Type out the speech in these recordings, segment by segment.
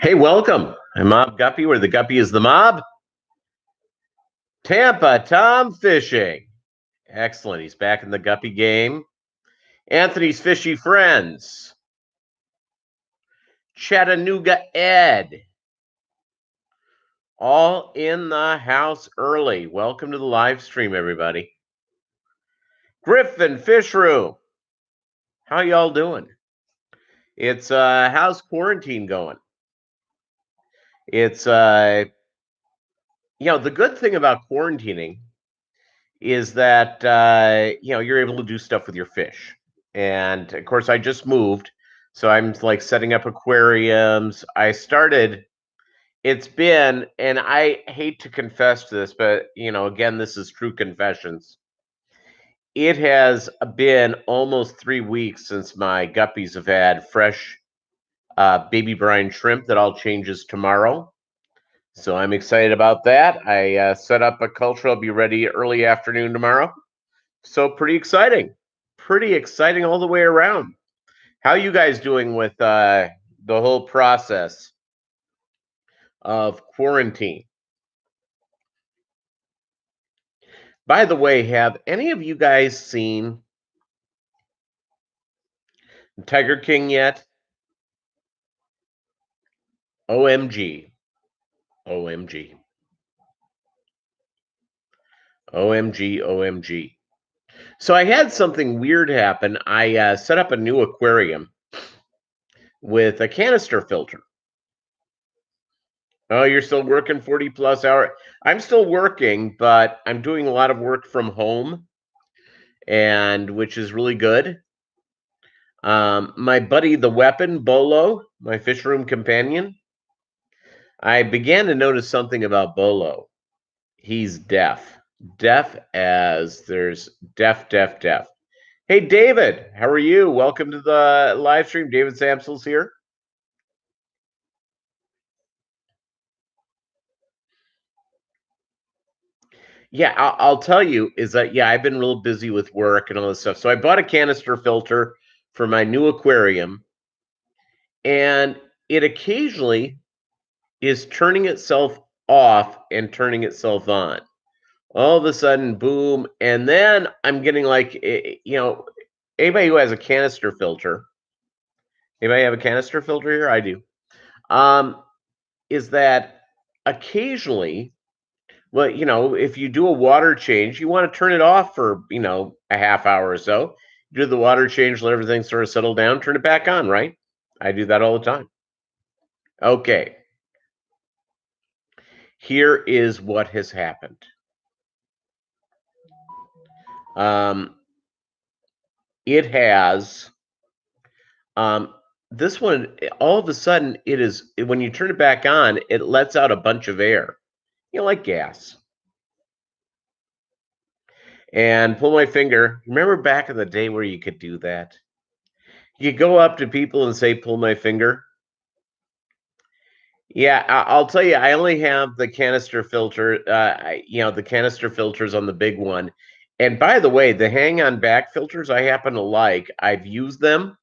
Hey, welcome. I'm Mobb Guppy, where the Guppy is the mob. Tampa Tom Fishing. Excellent. He's back in the Guppy game. Anthony's Fishy Friends. Chattanooga Ed. All in the house early. Welcome to the live stream, everybody. Griffin Fish Room. How y'all doing? It's how's quarantine going? It's the good thing about quarantining is that you're able to do stuff with your fish. And of course, I just moved, so I'm like setting up aquariums. It's been, and I hate to confess to this, but again, this is true confessions. It has been almost 3 weeks since my guppies have had fresh baby brine shrimp that all changes tomorrow. So I'm excited about that. I set up a culture. I'll be ready early afternoon tomorrow. So pretty exciting. Pretty exciting all the way around. How are you guys doing with the whole process of quarantine? By the way, have any of you guys seen Tiger King yet? OMG. OMG. OMG. OMG. So I had something weird happen. I set up a new aquarium with a canister filter. Oh, you're still working 40 plus hour. I'm still working, but I'm doing a lot of work from home, and which is really good. My buddy, the weapon, Bolo, my fish room companion, I began to notice something about Bolo. He's deaf. Deaf as there's deaf. Hey, David, how are you? Welcome to the live stream. David Samsel's here. Yeah, I'll tell you is that, I've been real busy with work and all this stuff. So I bought a canister filter for my new aquarium, and it occasionally is turning itself off and turning itself on. All of a sudden, boom. And then I'm getting like, anybody who has a canister filter, anybody have a canister filter here? I do. Is that occasionally, well, if you do a water change, you want to turn it off for, a half hour or so. Do the water change, let everything sort of settle down, turn it back on, right? I do that all the time. Okay. Here is what has happened. It has, this one, all of a sudden, when you turn it back on, it lets out a bunch of air, like gas. And pull my finger. Remember back in the day where you could do that? You go up to people and say, pull my finger. Yeah, I'll tell you, I only have the canister filter, the canister filters on the big one. And by the way, the hang-on back filters I happen to like. I've used them.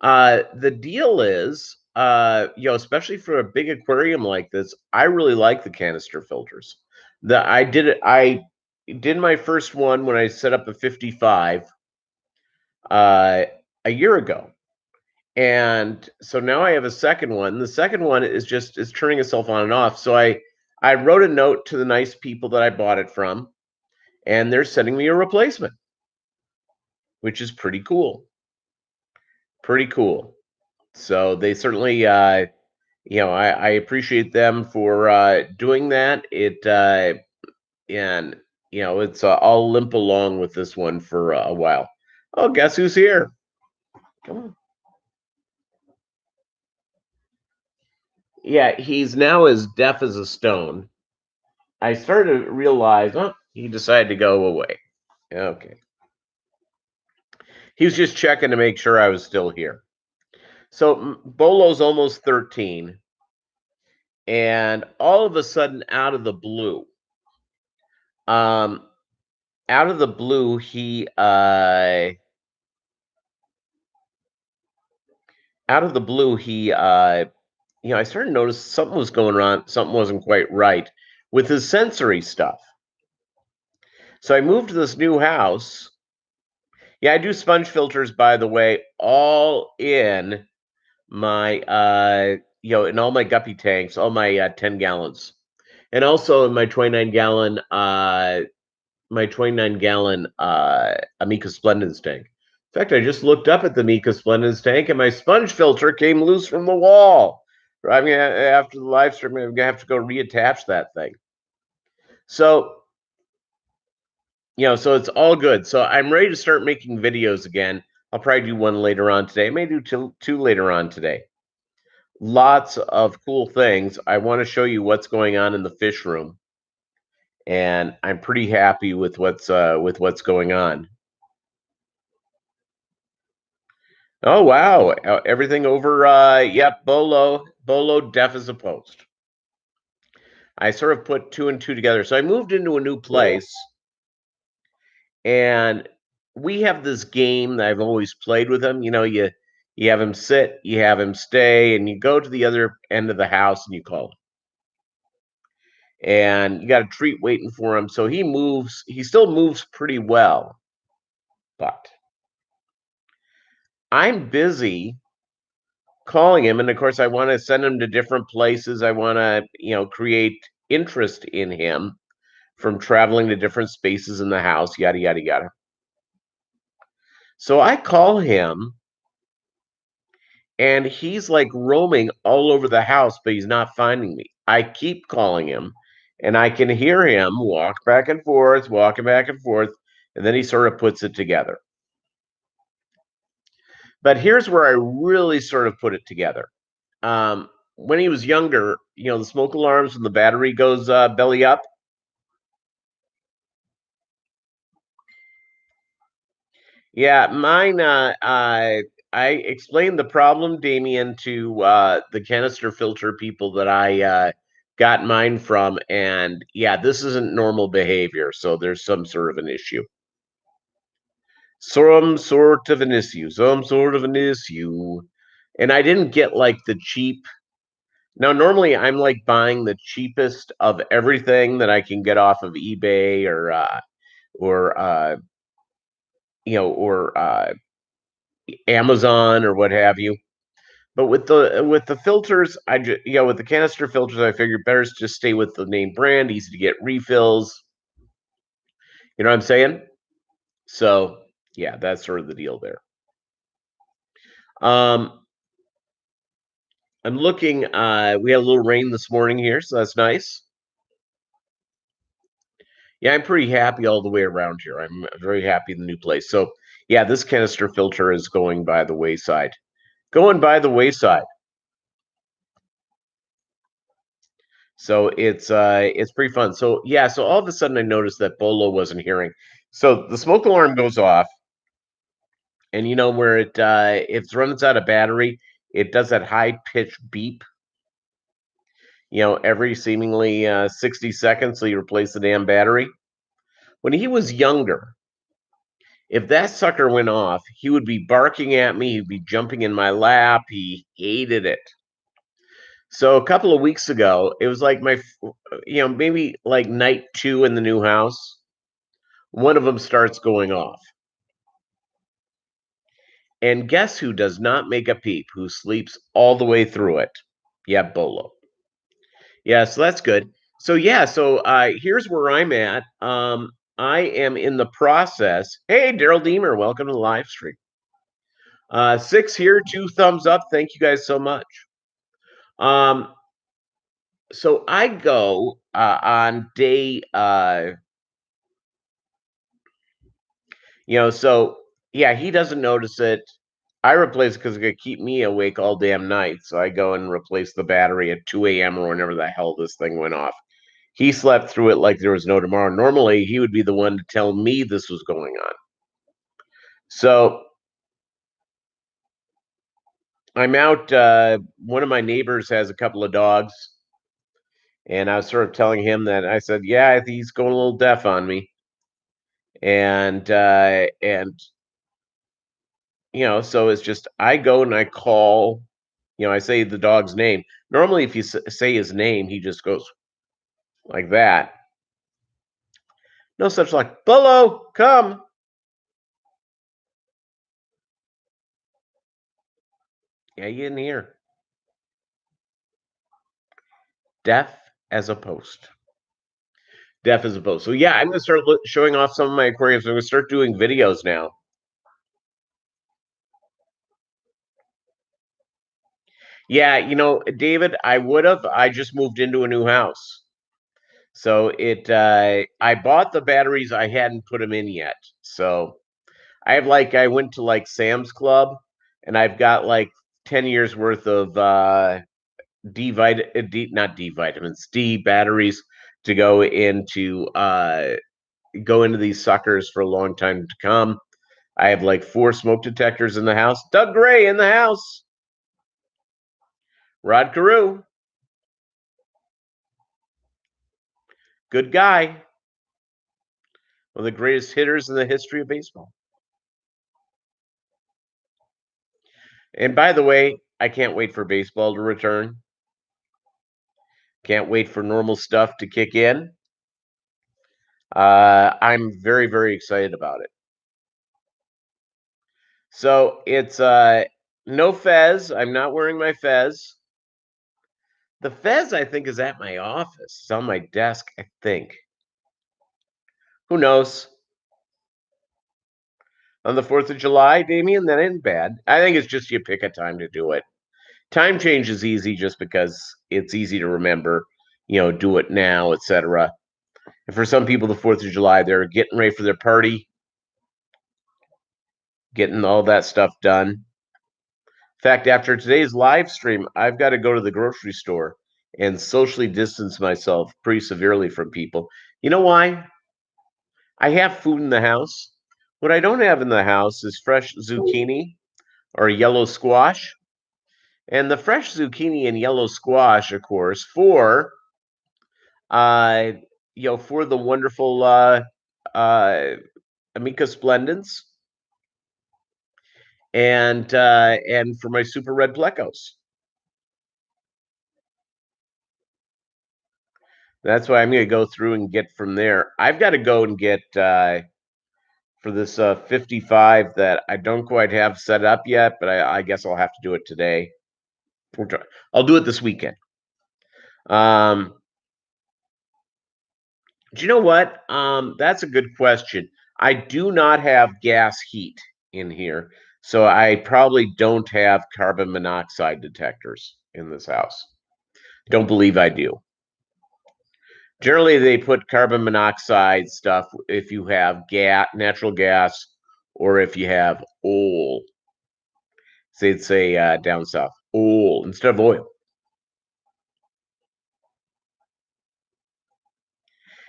The deal is, especially for a big aquarium like this, I really like the canister filters. I did my first one when I set up a 55 a year ago. And so now I have a second one. The second one is turning itself on and off. So I wrote a note to the nice people that I bought it from, and they're sending me a replacement, which is pretty cool. Pretty cool. So they certainly, I appreciate them for doing that. I'll limp along with this one for a while. Oh, guess who's here? Come on. Yeah, he's now as deaf as a stone. I started to realize, he decided to go away. Okay. He was just checking to make sure I was still here. So Bolo's almost 13. And all of a sudden, out of the blue, Um, out of the blue, I started to notice something was going on, something wasn't quite right with his sensory stuff. So I moved to this new house. Yeah, I do sponge filters, by the way, all in my in all my guppy tanks, all my 10 gallons. And also in my 29 gallon Amica Splendens tank. In fact, I just looked up at the Amica Splendens tank and my sponge filter came loose from the wall. I mean, after the live stream, I'm gonna have to go reattach that thing. So, so it's all good. So I'm ready to start making videos again. I'll probably do one later on today. I may do two later on today. Lots of cool things. I want to show you what's going on in the fish room, and I'm pretty happy with what's going on. Oh wow, everything over. Yep, Bolo deaf as a post. I sort of put two and two together. So I moved into a new place, and we have this game that I've always played with him. You have him sit, you have him stay, and you go to the other end of the house and you call him. And you got a treat waiting for him. So he moves. He still moves pretty well, but I'm busy calling him, and of course, I want to send him to different places. I want to, create interest in him from traveling to different spaces in the house. Yada yada yada. So I call him, and he's like roaming all over the house, but he's not finding me. I keep calling him, and I can hear him walk back and forth, walking back and forth, and then he sort of puts it together. But here's where I really sort of put it together. When he was younger, the smoke alarms when the battery goes belly up. Yeah, mine. I explained the problem, Damien, to the canister filter people that I got mine from, and yeah, this isn't normal behavior. So there's some sort of an issue. Some sort of an issue. Some sort of an issue. And I didn't get like the cheap. Now, normally I'm like buying the cheapest of everything that I can get off of eBay or or Amazon or what have you. But with the filters, with the canister filters, I figured better to just stay with the name brand, easy to get refills. You know what I'm saying? So yeah, that's sort of the deal there. Um, I'm looking. We had a little rain this morning here, so that's nice. Yeah, I'm pretty happy all the way around here. I'm very happy in the new place. So yeah, this canister filter is going by the wayside. Going by the wayside. So it's pretty fun. So yeah, so all of a sudden I noticed that Bolo wasn't hearing. So the smoke alarm goes off, and where it runs out of battery, it does that high pitched beep. Every seemingly 60 seconds, so you replace the damn battery. When he was younger, if that sucker went off, he would be barking at me. He'd be jumping in my lap. He hated it. So a couple of weeks ago, it was like maybe like night 2 in the new house. One of them starts going off. And guess who does not make a peep, who sleeps all the way through it? Yeah, Bolo. Yeah, so that's good. So yeah, so here's where I'm at. I am in the process. Hey, Daryl Deemer, welcome to the live stream. 6 here, 2 thumbs up. Thank you guys so much. So I go on day so yeah, he doesn't notice it. I replace it because it's gonna keep me awake all damn night. So I go and replace the battery at 2 a.m. or whenever the hell this thing went off. He slept through it like there was no tomorrow. Normally, he would be the one to tell me this was going on. So I'm out. One of my neighbors has a couple of dogs, And I was sort of telling him that I said, yeah, he's going a little deaf on me. And so it's just I go and I call, I say the dog's name. Normally, if you say his name, he just goes like that. No such like, Bolo, come. Yeah, you in here. Deaf as a post. Deaf as a post. So yeah, I'm gonna start showing off some of my aquariums. I'm gonna start doing videos now. Yeah, David, I would have. I just moved into a new house. So I bought the batteries, I hadn't put them in yet. So I went to like Sam's Club and I've got like 10 years worth of not D vitamins, D batteries to go into these suckers for a long time to come. I have like 4 smoke detectors in the house. Doug Gray in the house. Rod Carew, good guy. One of the greatest hitters in the history of baseball. And by the way, I can't wait for baseball to return. Can't wait for normal stuff to kick in. I'm very, very excited about it. So it's no fez. I'm not wearing my fez. The fez, I think, is at my office. It's on my desk, I think. Who knows? On the 4th of July, Damien, that ain't bad. I think it's just you pick a time to do it. Time change is easy just because it's easy to remember, do it now, etc. And for some people, the 4th of July, they're getting ready for their party, getting all that stuff done. In fact, after today's live stream, I've got to go to the grocery store and socially distance myself pretty severely from people. You know why? I have food in the house. What I don't have in the house is fresh zucchini or yellow squash. And the fresh zucchini and yellow squash, of course, uh, for the wonderful uh, Amica splendens and for my super red plecos. That's why I'm going to go through and get from there. I've got to go and get for this 55 that I don't quite have set up yet, but I guess I'll have to do it today. I'll do it this weekend. Do you know what? That's a good question. I do not have gas heat in here, so I probably don't have carbon monoxide detectors in this house. Don't believe I do. Generally, they put carbon monoxide stuff if you have natural gas, or if you have oil. Say down south, oil instead of oil.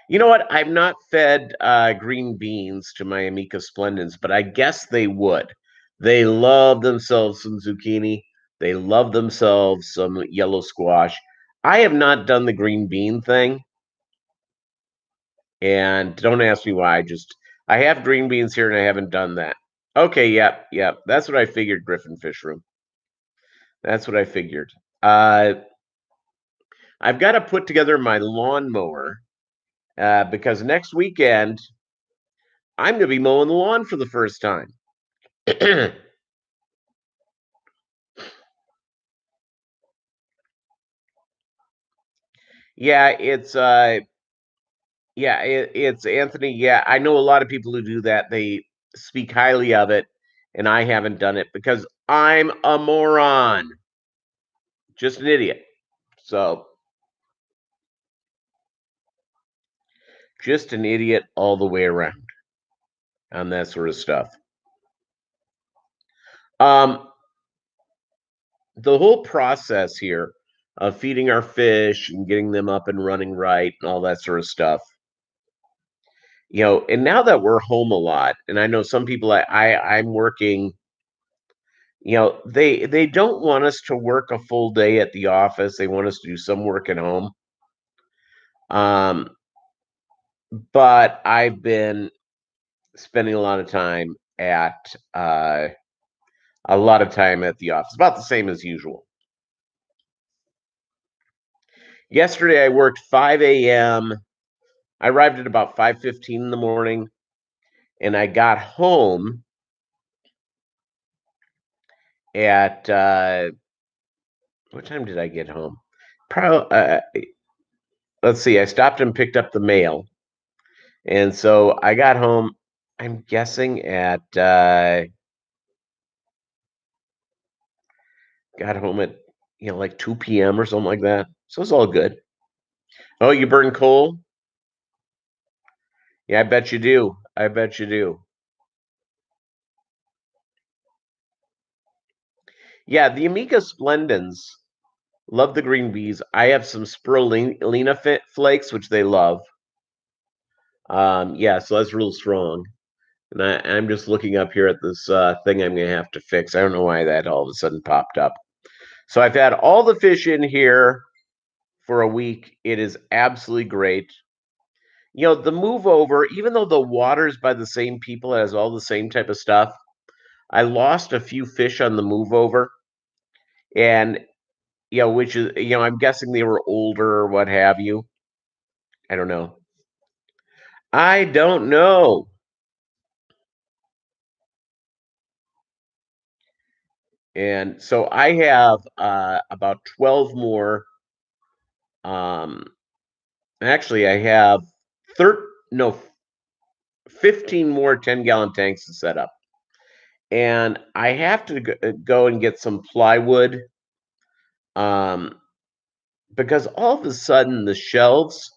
You know what? I've not fed green beans to my Amica splendens, but I guess they would. They love themselves some zucchini. They love themselves some yellow squash. I have not done the green bean thing, and don't ask me why. I have green beans here, and I haven't done that. Okay, yep. That's what I figured, Griffin Fish Room. That's what I figured. I've got to put together my lawnmower because next weekend I'm going to be mowing the lawn for the first time. Yeah, it's Anthony. Yeah, I know a lot of people who do that. They speak highly of it, and I haven't done it because I'm a moron, just an idiot. So, just an idiot all the way around on that sort of stuff. Um, the whole process here of feeding our fish and getting them up and running right and all that sort of stuff. And now that we're home a lot, and I know some people I'm working, they don't want us to work a full day at the office. They want us to do some work at home. Um, but I've been spending a lot of time at the office, about the same as usual. Yesterday I worked 5 a.m. I arrived at about 5:15 in the morning, and I got home at what time did I get home? Probably. Let's see. I stopped and picked up the mail, and so I got home. I'm guessing at got home at like 2 p.m. or something like that. So it's all good. Oh, you burn coal? Yeah, I bet you do. I bet you do. Yeah, the Amica Splendens love the green bees. I have some spirulina flakes, which they love. Yeah, so that's real strong. And I'm just looking up here at this thing I'm going to have to fix. I don't know why that all of a sudden popped up. So I've had all the fish in here for a week. It is absolutely great. The move over, even though the water's by the same people, it has all the same type of stuff. I lost a few fish on the move over, and which is I'm guessing they were older or what have you. I don't know. I don't know. And so I have about 12 more. Actually, I have 15 more 10-gallon tanks to set up. And I have to go and get some plywood um, because all of a sudden the shelves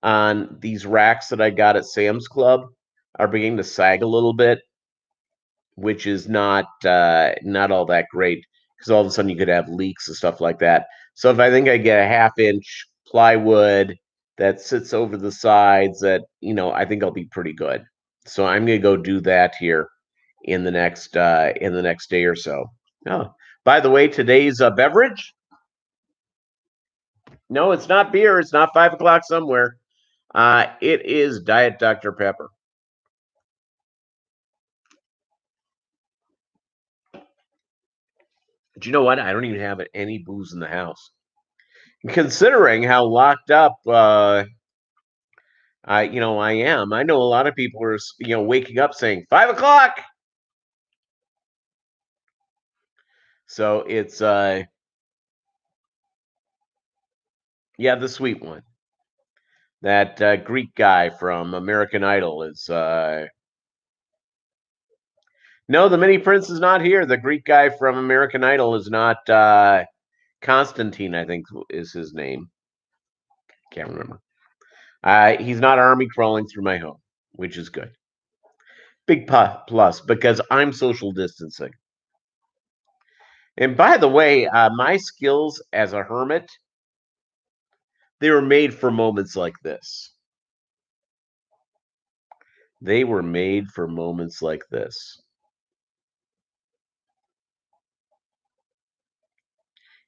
on these racks that I got at Sam's Club are beginning to sag a little bit, which is not all that great because all of a sudden you could have leaks and stuff like that. So if I think I get a half-inch plywood that sits over the sides, that I think I'll be pretty good. So I'm gonna go do that here in the next day or so. Oh, by the way, today's beverage? No, it's not beer. It's not 5 o'clock somewhere. It is Diet Dr. Pepper. But you know what? I don't even have any booze in the house. Considering how locked up, I am. I know a lot of people are, waking up saying 5 o'clock. So it's, yeah, the sweet one. That Greek guy from American Idol is. No, the Mini Prince is not here. The Greek guy from American Idol is not. Constantine, I think, is his name. Can't remember. He's not army crawling through my home, which is good. Big plus because I'm social distancing. And by the way, my skills as a hermit, they were made for moments like this. They were made for moments like this.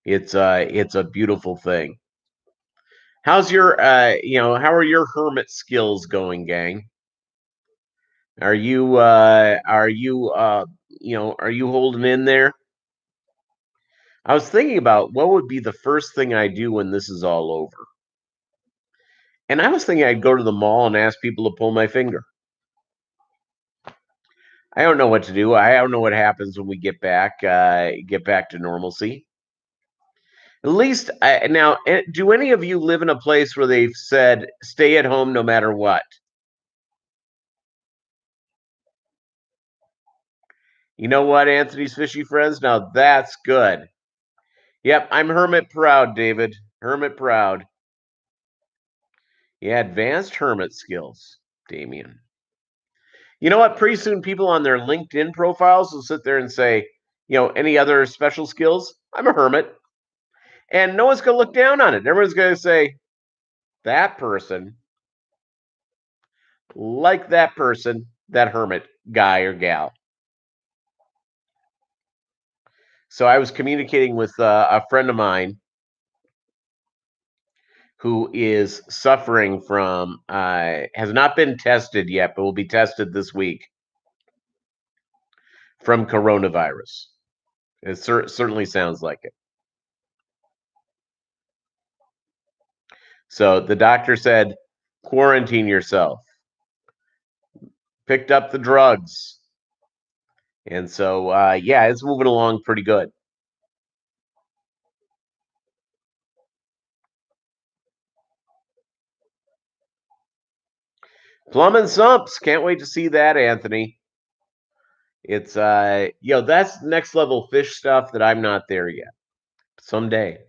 It's a beautiful thing. How's your how are your hermit skills going, gang? Are you holding in there? I was thinking about what would be the first thing I do when this is all over. And I was thinking I'd go to the mall and ask people to pull my finger. I don't know what to do. I don't know what happens when we get back to normalcy. At least now, do any of you live in a place where they've said stay at home no matter what? You know what, Anthony's fishy friends? Now that's good. Yep, I'm hermit proud, David. Hermit proud. Yeah, advanced hermit skills, Damien. You know what? Pretty soon people on their LinkedIn profiles will sit there and say, any other special skills? I'm a hermit. And no one's going to look down on it. Everyone's going to say, that person, like that person, that hermit guy or gal. So I was communicating with a friend of mine who is suffering from, has not been tested yet, but will be tested this week from coronavirus. It certainly sounds like it. So the doctor said, quarantine yourself. Picked up the drugs. And so, yeah, it's moving along pretty good. Plum and Sumps. Can't wait to see that, Anthony. It's, that's next level fish stuff that I'm not there yet. Someday.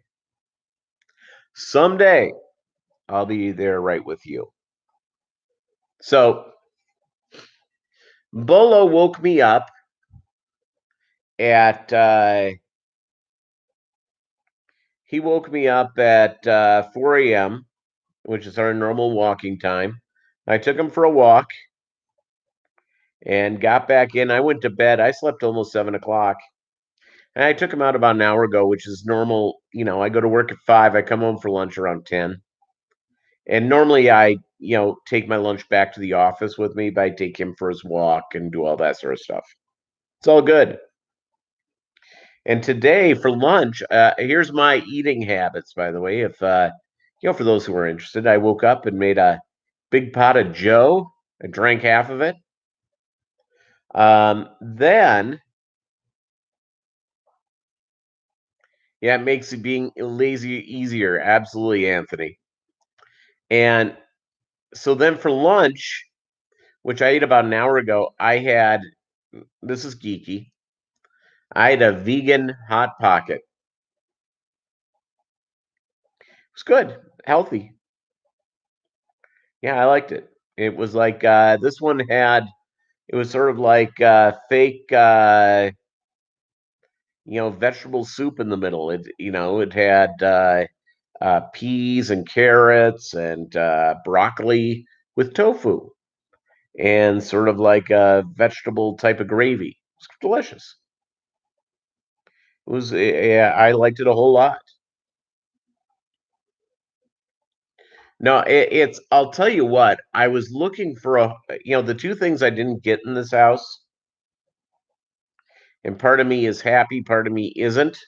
Someday, I'll be there right with you. So, Bolo woke me up at, he woke me up at 4 a.m., which is our normal walking time. I took him for a walk and got back in. I went to bed. I slept almost 7 o'clock. And I took him out about an hour ago, which is normal. I go to work at 5. I come home for lunch around 10. And normally I, take my lunch back to the office with me, but I take him for his walk and do all that sort of stuff. It's all good. And today for lunch, here's my eating habits, by the way. If, for those who are interested, I woke up and made a big pot of Joe. I drank half of it. Then, yeah, it makes being lazy easier. Absolutely, Anthony. And so then for lunch, which I ate about an hour ago, I had, this is geeky, I had a vegan Hot Pocket. It was good, healthy. Yeah, I liked it. It was like, this one had, it was sort of like fake, vegetable soup in the middle. It had peas and carrots and broccoli with tofu and sort of like a vegetable type of gravy. It's delicious. It was, yeah, I liked it a whole lot. No, it's, I'll tell you what, I was looking for the two things I didn't get in this house, and part of me is happy, part of me isn't.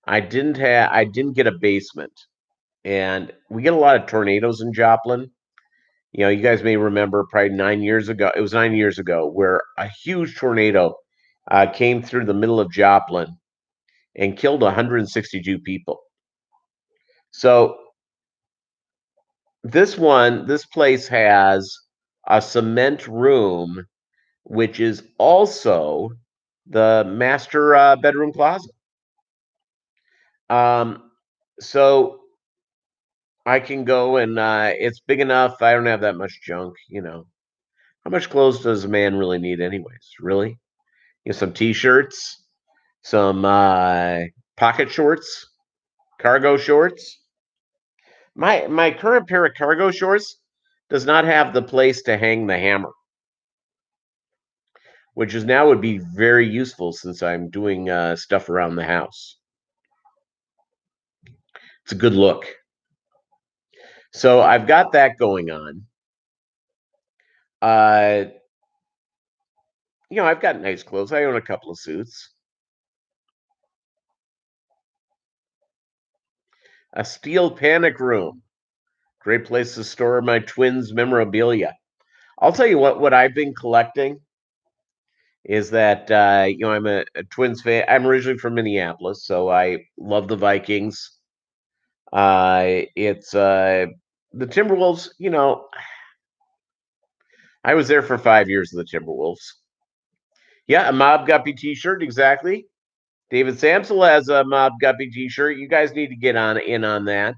I didn't get a basement, and we get a lot of tornadoes in Joplin. You guys may remember probably 9 years ago, it was 9 years ago, where a huge tornado came through the middle of Joplin and killed 162 people. So this place has a cement room, which is also the master bedroom closet. Um, so I can go and it's big enough. I don't have that much junk. How much clothes does a man really need, anyways? Really, some t-shirts, some pocket shorts, cargo shorts. My current pair of cargo shorts does not have the place to hang the hammer, which is now would be very useful since I'm doing stuff around the house. It's a good look. So I've got that going on. Uh, I've got nice clothes. I own a couple of suits. A steel panic room. Great place to store my twins' memorabilia. I'll tell you what I've been collecting is that I'm a Twins fan. I'm originally from Minneapolis, so I love the Vikings. It's the Timberwolves. I was there for 5 years of the Timberwolves. Yeah, a Mobb Guppy T-shirt, exactly. David Samsel has a Mobb Guppy T-shirt. You guys need to get in on that.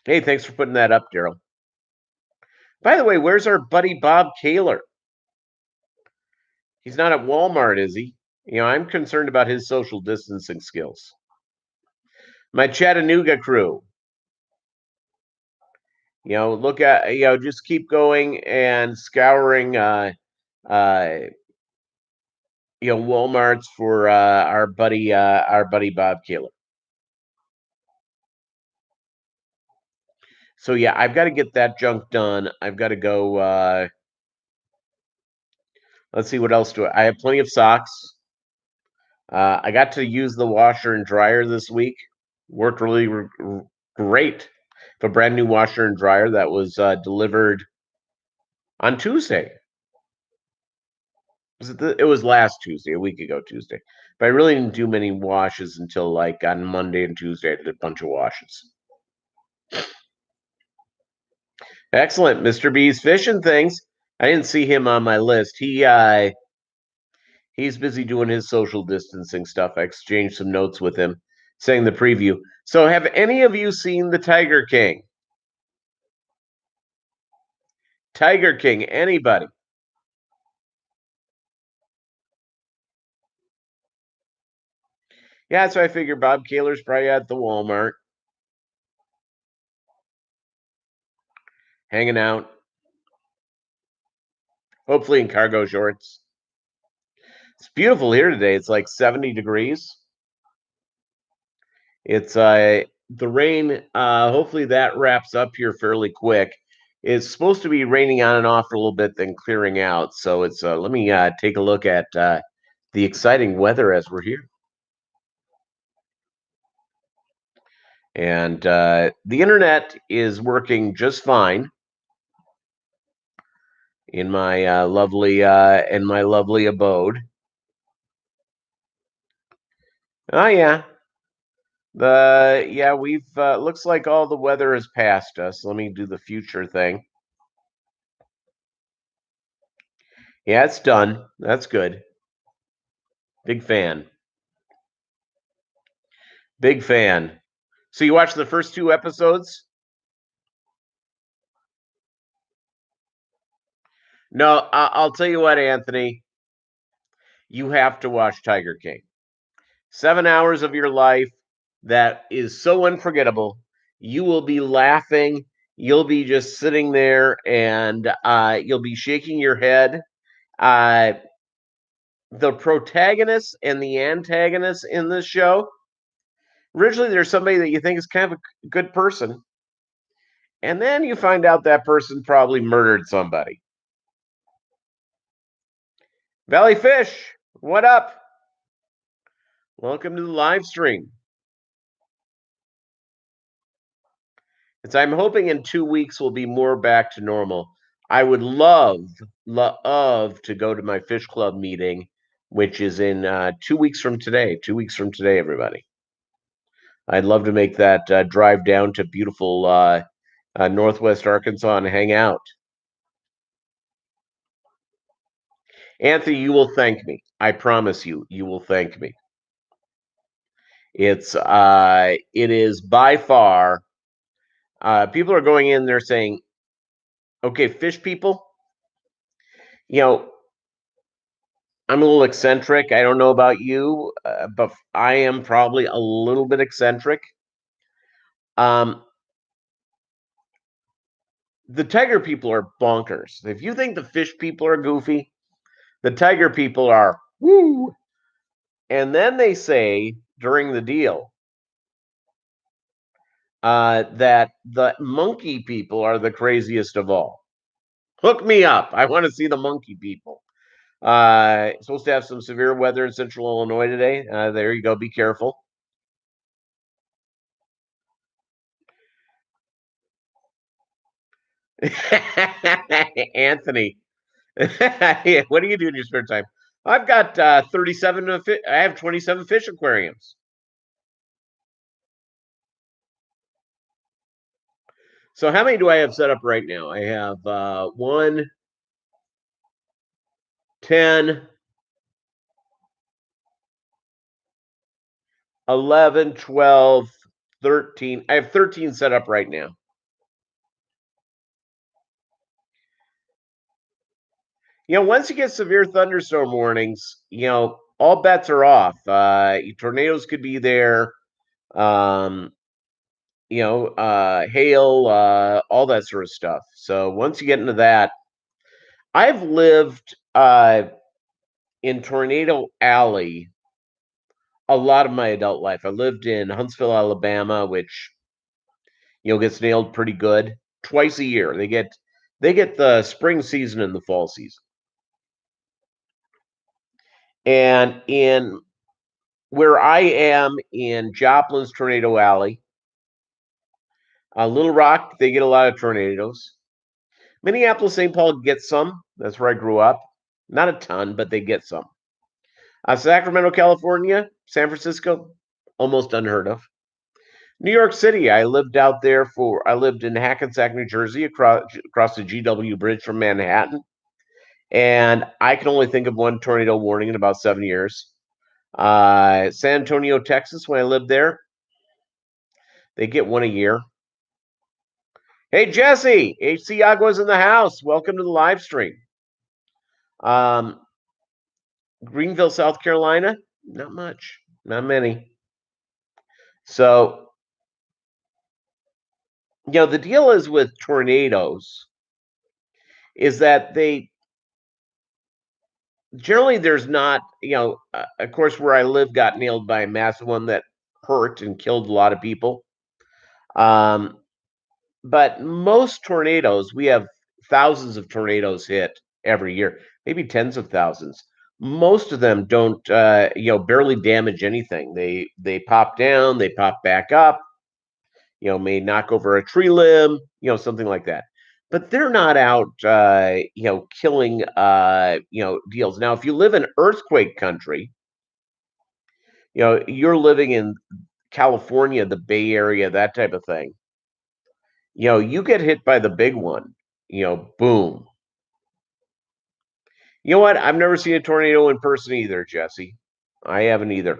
Hey, thanks for putting that up, Daryl. By the way, where's our buddy Bob Kaler? He's not at Walmart, is he? I'm concerned about his social distancing skills. My Chattanooga crew. Look at, just keep going and scouring, Walmarts for our buddy Bob Kaler. So yeah, I've got to get that junk done. I've got to go. Let's see what else do I have. Plenty of socks. I got to use the washer and dryer this week. Worked really great. The brand new washer and dryer that was delivered on Tuesday. It was last Tuesday, a week ago Tuesday. But I really didn't do many washes until like on Monday and Tuesday. I did a bunch of washes. Excellent, Mr. B's fishing things. I didn't see him on my list. He's busy doing his social distancing stuff. I exchanged some notes with him, saying the preview. So, have any of you seen the Tiger King? Tiger King, anybody? Yeah, so I figured Bob Kaler's probably at the Walmart, hanging out, hopefully in cargo shorts. It's beautiful here today. It's like 70 degrees. It's the rain. Hopefully that wraps up here fairly quick. It's supposed to be raining on and off for a little bit, then clearing out. So it's let me take a look at the exciting weather as we're here. And the internet is working just fine in my lovely abode. Oh yeah, we've looks like all the weather has passed us. Let me do the future thing. Yeah, it's done. That's good. Big fan. Big fan. So you watched the first two episodes? No, I'll tell you what, Anthony. You have to watch Tiger King. 7 hours of your life that is so unforgettable. You will be laughing. You'll be just sitting there and you'll be shaking your head. Uh, the protagonist and the antagonist in this show, originally there's somebody that you think is kind of a good person. And then you find out that person probably murdered somebody. Valley Fish, what up? Welcome to the live stream. I'm hoping in 2 weeks we'll be more back to normal. I would love to go to my fish club meeting, which is in 2 weeks from today. 2 weeks from today, everybody. I'd love to make that drive down to beautiful Northwest Arkansas and hang out. Anthony, you will thank me. I promise you, you will thank me. It is by far. People are going in there saying, "Okay, fish people, you know, I'm a little eccentric. I don't know about you, but I am probably a little bit eccentric. Um, the tiger people are bonkers. If you think the fish people are goofy, the tiger people are woo." And then they say during the deal that the monkey people are the craziest of all. Hook me up. I want to see the monkey people. Supposed to have some severe weather in central Illinois today. There you go. Be careful. Anthony, what do you do in your spare time? I've got 37. I have 27 fish aquariums. So how many do I have set up right now? I have 1, 10, 11, 12, 13. I have 13 set up right now. Once you get severe thunderstorm warnings, all bets are off. Tornadoes could be there. Um, hail, all that sort of stuff. So once you get into that, I've lived in Tornado Alley a lot of my adult life. I lived in Huntsville, Alabama, which gets nailed pretty good twice a year. They get the spring season and the fall season. And in where I am in Joplin's Tornado Alley, Little Rock, they get a lot of tornadoes. Minneapolis, St. Paul gets some. That's where I grew up. Not a ton, but they get some. Sacramento, California, San Francisco, almost unheard of. New York City, I lived in Hackensack, New Jersey, across the GW Bridge from Manhattan. And I can only think of one tornado warning in about 7 years. San Antonio, Texas, when I lived there, they get one a year. Hey, Jesse, HC Agua's in the house. Welcome to the live stream. Greenville, South Carolina, not much, not many. So, the deal is with tornadoes is that generally there's not, of course, where I live got nailed by a massive one that hurt and killed a lot of people. But most tornadoes, we have thousands of tornadoes hit every year, maybe tens of thousands. Most of them don't, barely damage anything. They pop down, they pop back up, may knock over a tree limb, something like that. But they're not out, killing, deals. Now, if you live in earthquake country, you're living in California, the Bay Area, that type of thing. You get hit by the big one, boom. You know what? I've never seen a tornado in person either, Jesse. I haven't either.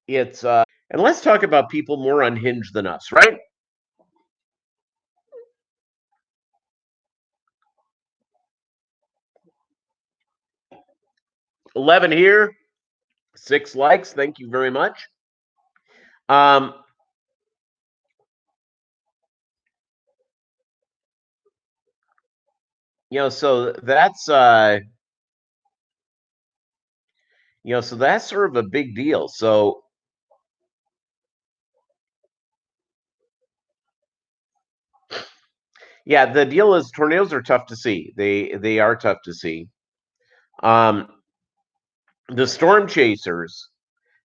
It's and let's talk about people more unhinged than us, right? $11 here, 6 likes. Thank you very much. So that's so that's sort of a big deal. So yeah, the deal is tornadoes are tough to see. They are tough to see. The storm chasers,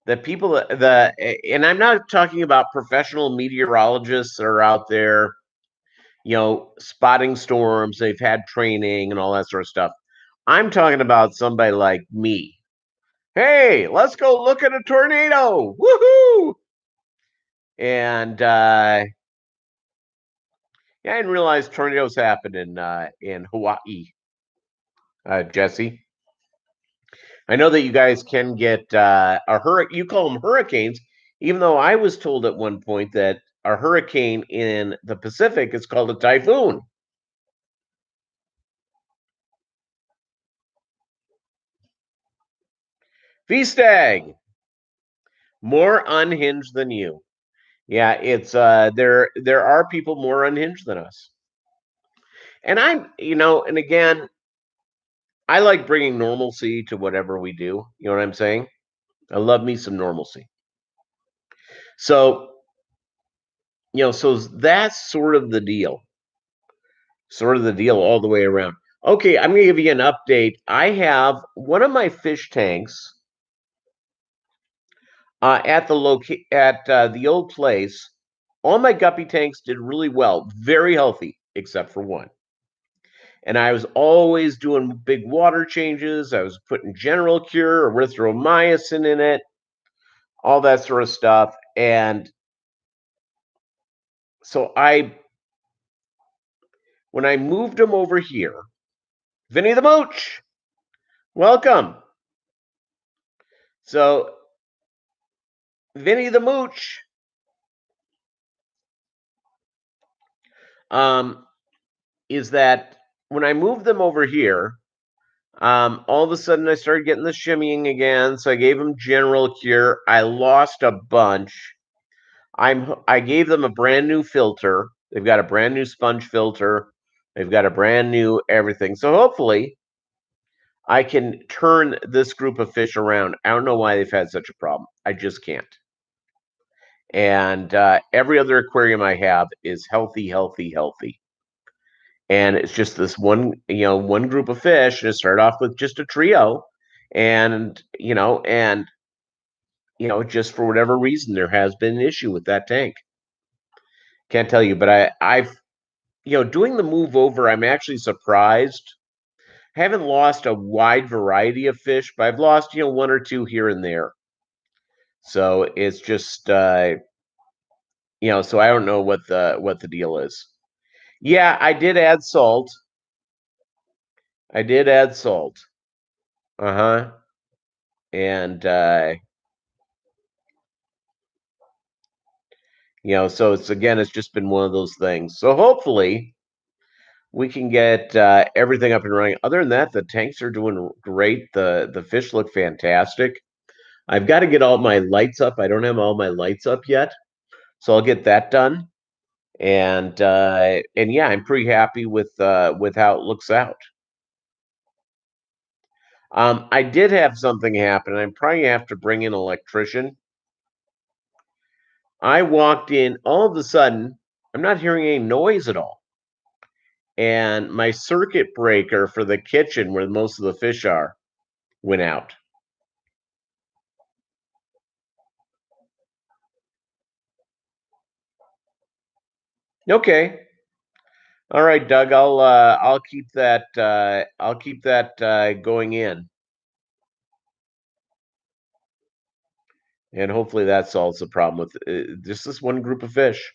and I'm not talking about professional meteorologists that are out there, spotting storms. They've had training and all that sort of stuff. I'm talking about somebody like me. Hey, let's go look at a tornado! Woohoo! And yeah, I didn't realize tornadoes happen in Hawaii, Jesse. I know that you guys can get a hurricane. You call them hurricanes, even though I was told at one point that a hurricane in the Pacific is called a typhoon. V-Stag, more unhinged than you. Yeah, it's there are people more unhinged than us. And and again, I like bringing normalcy to whatever we do. You know what I'm saying? I love me some normalcy. So, so that's sort of the deal. Sort of the deal all the way around. Okay, I'm going to give you an update. I have one of my fish tanks at the old place. All my guppy tanks did really well, very healthy, except for one. And I was always doing big water changes. I was putting General Cure, erythromycin in it, all that sort of stuff. And so when I moved him over here, Vinny the Mooch, welcome. So Vinny the Mooch, is that when I moved them over here, all of a sudden I started getting the shimmying again. So I gave them General Cure. I lost a bunch. I gave them a brand new filter. They've got a brand new sponge filter. They've got a brand new everything. So hopefully I can turn this group of fish around. I don't know why they've had such a problem. I just can't. And every other aquarium I have is healthy, healthy, healthy. And it's just this one group of fish. And it started off with just a trio, and just for whatever reason, there has been an issue with that tank. Can't tell you, but I've doing the move over, I'm actually surprised. I haven't lost a wide variety of fish, but I've lost one or two here and there. So it's just so I don't know what the deal is. Yeah, I did add salt. I did add salt. Uh-huh. And so it's just been one of those things. So hopefully we can get everything up and running. Other than that, the tanks are doing great. The fish look fantastic. I've got to get all my lights up. I don't have all my lights up yet, so I'll get that done. And yeah, I'm pretty happy with how it looks out. I did have something happen. I probably have to bring in an electrician. I walked in, all of a sudden, I'm not hearing any noise at all. And my circuit breaker for the kitchen, where most of the fish are, went out. Okay. All right, Doug. I'll keep that going in, and hopefully that solves the problem with just this one group of fish.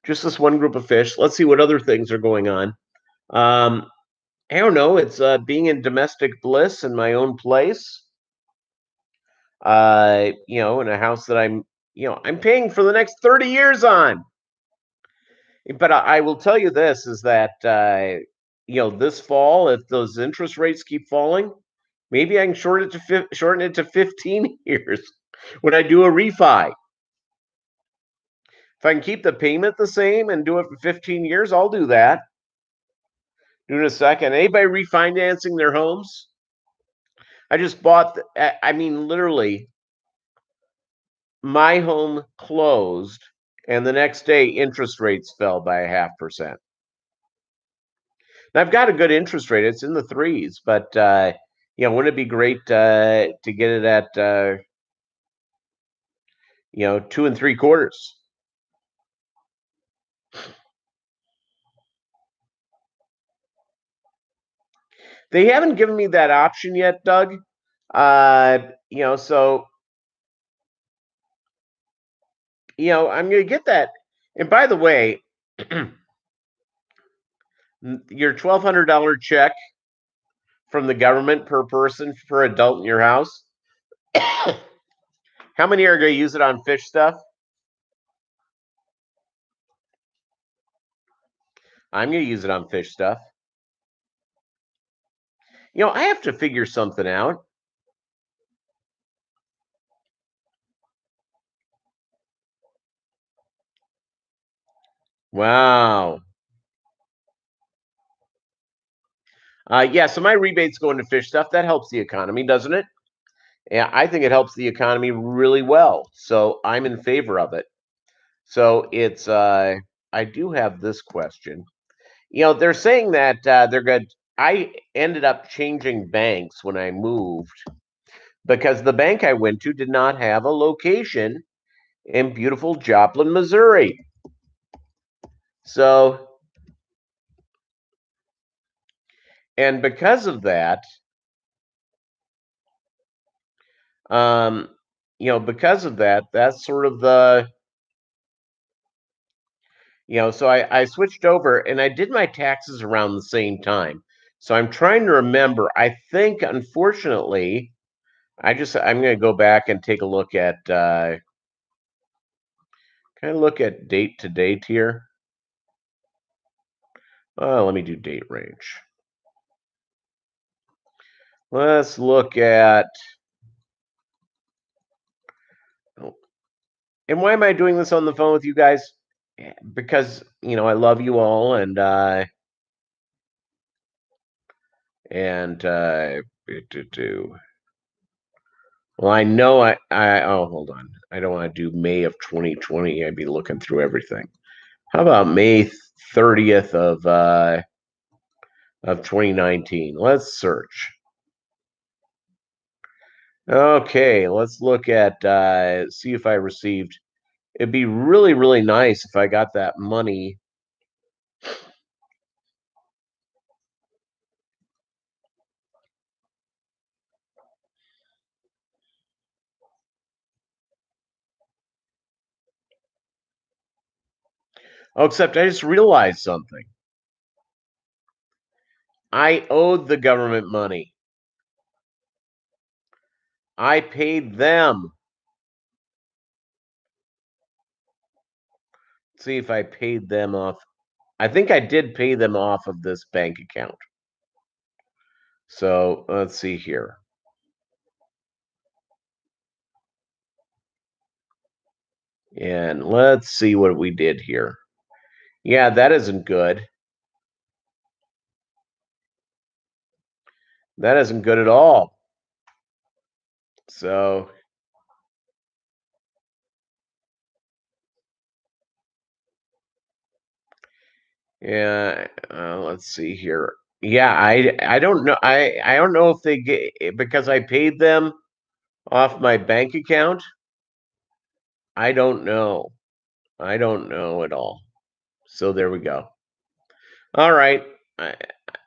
Just this one group of fish. Let's see what other things are going on. Um, I don't know. It's being in domestic bliss in my own place. In a house that I'm paying for the next 30 years on. But I will tell you this is that this fall, if those interest rates keep falling, maybe I can shorten it to 15 years when I do a refi. If I can keep the payment the same and do it for 15 years, I'll do that. Do in a second. Anybody refinancing their homes? I just bought. I mean, literally, my home closed, and the next day, interest rates fell by 0.5%. And I've got a good interest rate; it's in the threes. But wouldn't it be great to get it at 2 3/4? They haven't given me that option yet, Doug. So I'm going to get that. And by the way, your $1,200 check from the government per person per adult in your house. How many are going to use it on fish stuff? I'm going to use it on fish stuff. I have to figure something out. Wow. Yeah, so my rebates go into fish stuff. That helps the economy, doesn't it? Yeah, I think it helps the economy really well. So I'm in favor of it. So it's I do have this question. They're saying that they're good. I ended up changing banks when I moved because the bank I went to did not have a location in beautiful Joplin, Missouri. So, and because of that, um, that's sort of so I switched over and I did my taxes around the same time. So I'm trying to remember. I think, unfortunately, I'm going to go back and take a look at kind of look at date to date here. Let me do date range. Let's look at. Oh, and why am I doing this on the phone with you guys? Because I love you all, and Well, I know oh, hold on. I don't want to do May of 2020. I'd be looking through everything. How about May 30th of 2019? Let's search. Okay, let's look at see if I received. It'd be really, really nice if I got that money. Oh, except I just realized something. I owed the government money. I paid them. See if I paid them off. I think I did pay them off of this bank account. So let's see here. And let's see what we did here. Yeah, that isn't good. That isn't good at all. So, yeah, let's see here. Yeah, I don't know. I don't know if they get because I paid them off my bank account. I don't know. I don't know at all. So there we go. All right.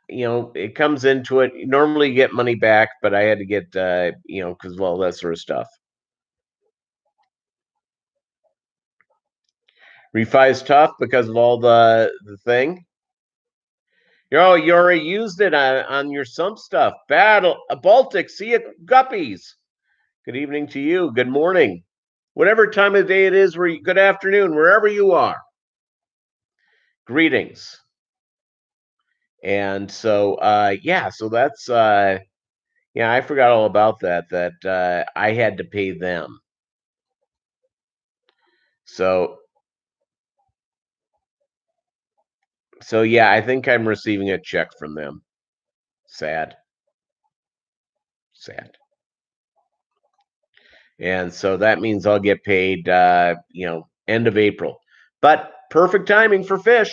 It comes into it. Normally you get money back, but I had to get because well, that sort of stuff. Refi is tough because of all the thing. You already used it on your sump stuff. Battle Baltic. See you, Guppies. Good evening to you. Good morning. Whatever time of day it is, good afternoon, wherever you are. Greetings. And so yeah, so that's yeah, I forgot all about that. That I had to pay them. So yeah, I think I'm receiving a check from them. Sad. Sad. And so that means I'll get paid end of April. But perfect timing for fish.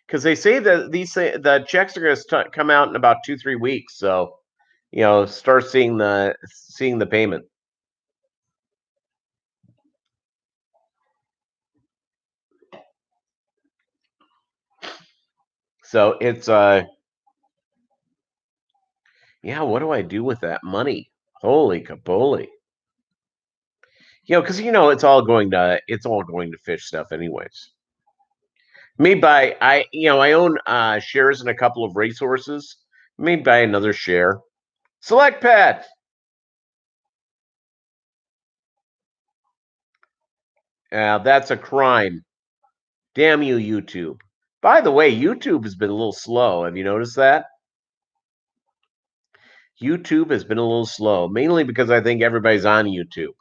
Because they say that the checks are going to come out in about 2-3 weeks. So, start seeing the payment. So it's yeah. What do I do with that money? Holy caboli! Because it's all going to fish stuff anyways. Me buy I own shares in a couple of racehorses. May buy another share. Select pet. That's a crime. Damn you, YouTube. By the way, YouTube has been a little slow. Have you noticed that? YouTube has been a little slow, mainly because I think everybody's on YouTube.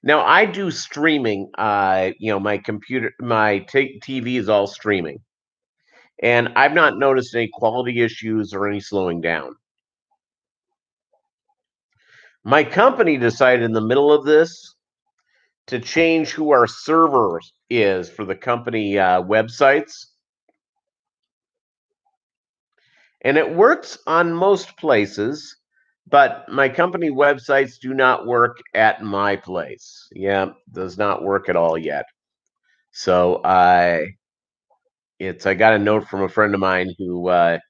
Now, I do streaming. My computer, my TV is all streaming. And I've not noticed any quality issues or any slowing down. My company decided in the middle of this to change who our server is for the company websites. And it works on most places, but my company websites do not work at my place. Yeah, does not work at all yet. So I got a note from a friend of mine who wanted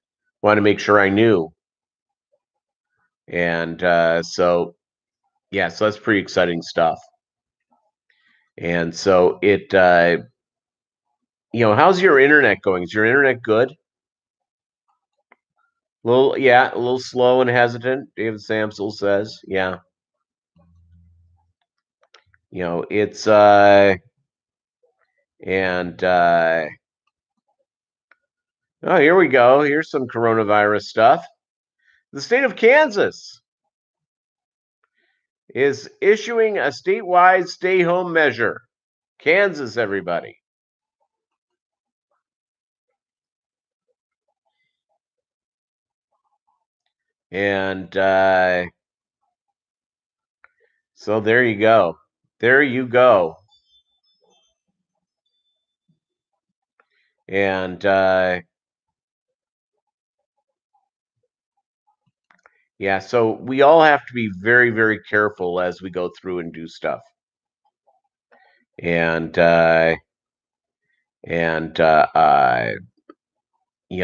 to make sure I knew. And so yeah, so that's pretty exciting stuff. And so how's your internet going? Is your internet good? A little slow and hesitant. David Samsel says, yeah. It's and oh, here we go. Here's some coronavirus stuff. The state of Kansas is issuing a statewide stay-home measure. Kansas, everybody. And so there you go. There you go. And yeah, so we all have to be very, very careful as we go through and do stuff. And and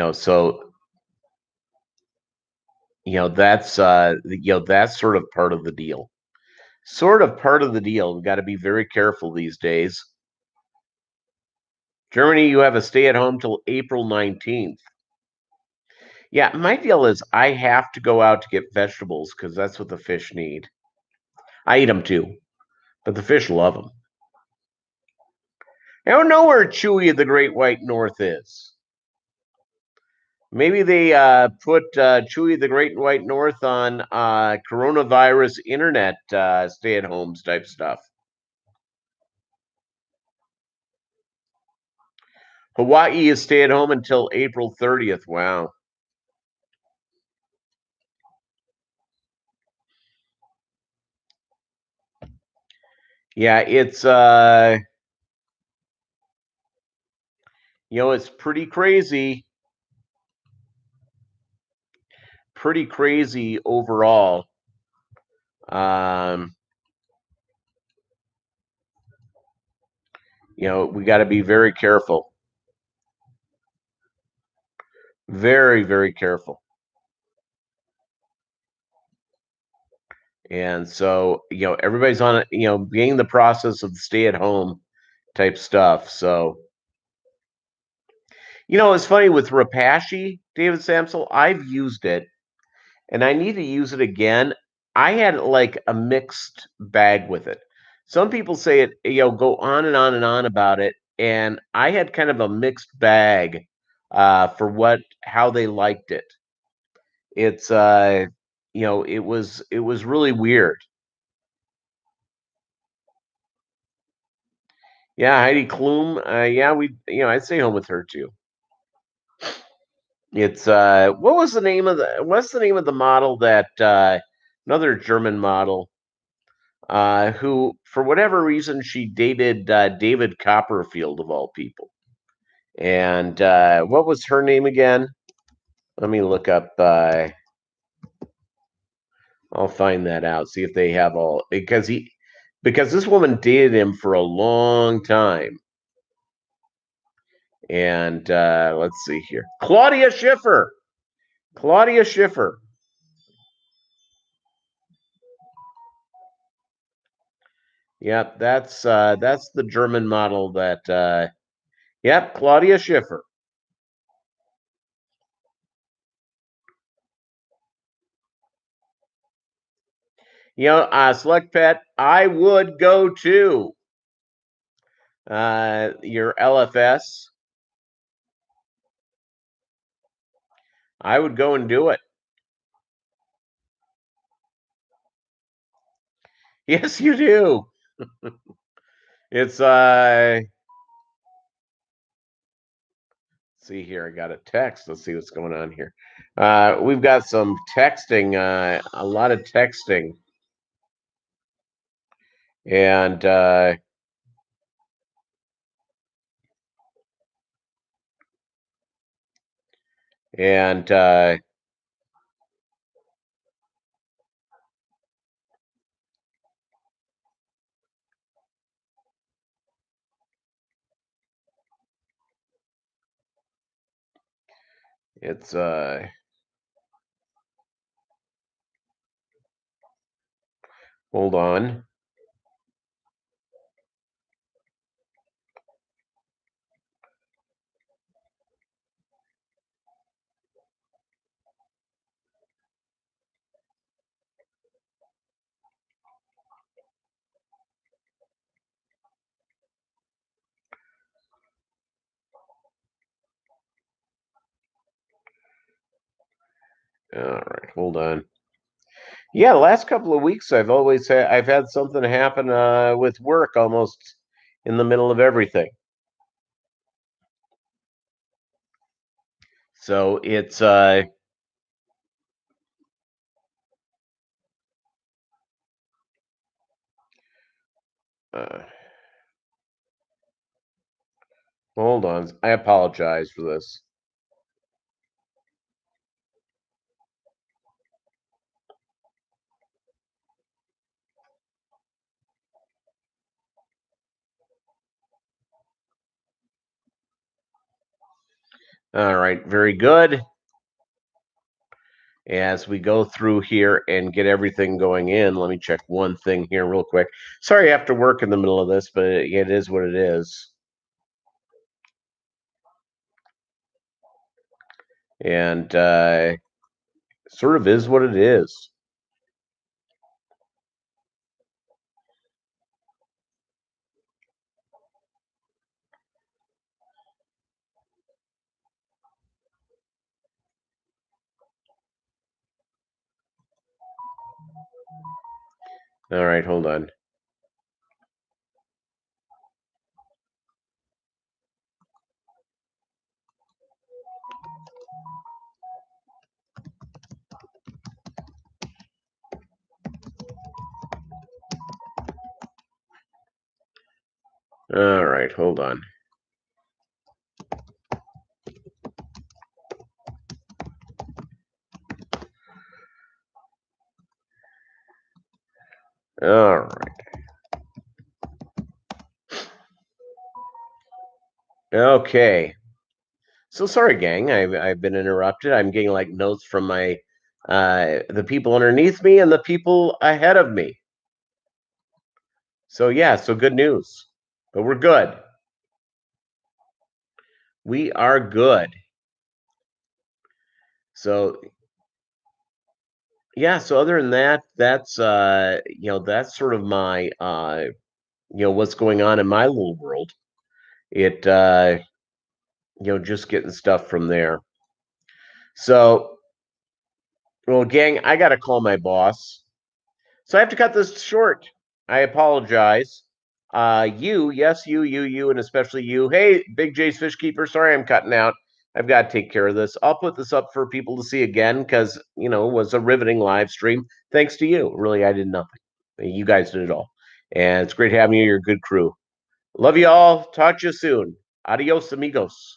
so that's sort of part of the deal. Sort of part of the deal. We've got to be very careful these days. Germany, you have a stay at home till April 19th. Yeah, my deal is I have to go out to get vegetables because that's what the fish need. I eat them too, but the fish love them. I don't know where Chewy the Great White North is. Maybe they put Chewy the Great White North on coronavirus internet stay at homes type stuff. Hawaii is stay at home until April 30th. Wow. Yeah, it's pretty crazy. Pretty crazy overall. Um, we got to be very careful. Very, very careful. And so, everybody's on it, being the process of stay at home type stuff. So, it's funny with Rapashi, David Samsel, I've used it and I need to use it again. I had like a mixed bag with it. Some people say it, go on and on and on about it. And I had kind of a mixed bag for how they liked it. It's, it was really weird. Yeah, Heidi Klum. Yeah, I'd stay home with her too. It's what's the name of the model that another German model who for whatever reason she dated David Copperfield of all people. And what was her name again? Let me look up I'll find that out, see if they have all because this woman dated him for a long time. And let's see here. Claudia Schiffer. Claudia Schiffer. Yep, that's the German model that yep, Claudia Schiffer. Select Pet, I would go to your LFS. I would go and do it. Yes, you do. It's see here, I got a text. Let's see what's going on here. We've got some texting, a lot of texting. And and it's hold on. All right, hold on. Yeah, the last couple of weeks I've had something happen with work almost in the middle of everything. So it's Hold on. I apologize for this. All right, very good. As we go through here and get everything going in, let me check one thing here real quick. Sorry I have to work in the middle of this, but it is what it is. And sort of is what it is. All right, hold on. All right, hold on. All right. Okay. So sorry, gang. I've been interrupted. I'm getting like notes from my the people underneath me and the people ahead of me. So yeah, so good news. But we're good. We are good. So yeah, so other than that, that's that's sort of my what's going on in my little world. It just getting stuff from there. So, well, gang, I got to call my boss. So I have to cut this short. I apologize. Yes, you, and especially you. Hey, Big J's Fish Keeper. Sorry, I'm cutting out. I've got to take care of this. I'll put this up for people to see again because it was a riveting live stream. Thanks to you. Really, I did nothing. You guys did it all, and it's great having you. You're a good crew. Love you all. Talk to you soon. Adios, amigos.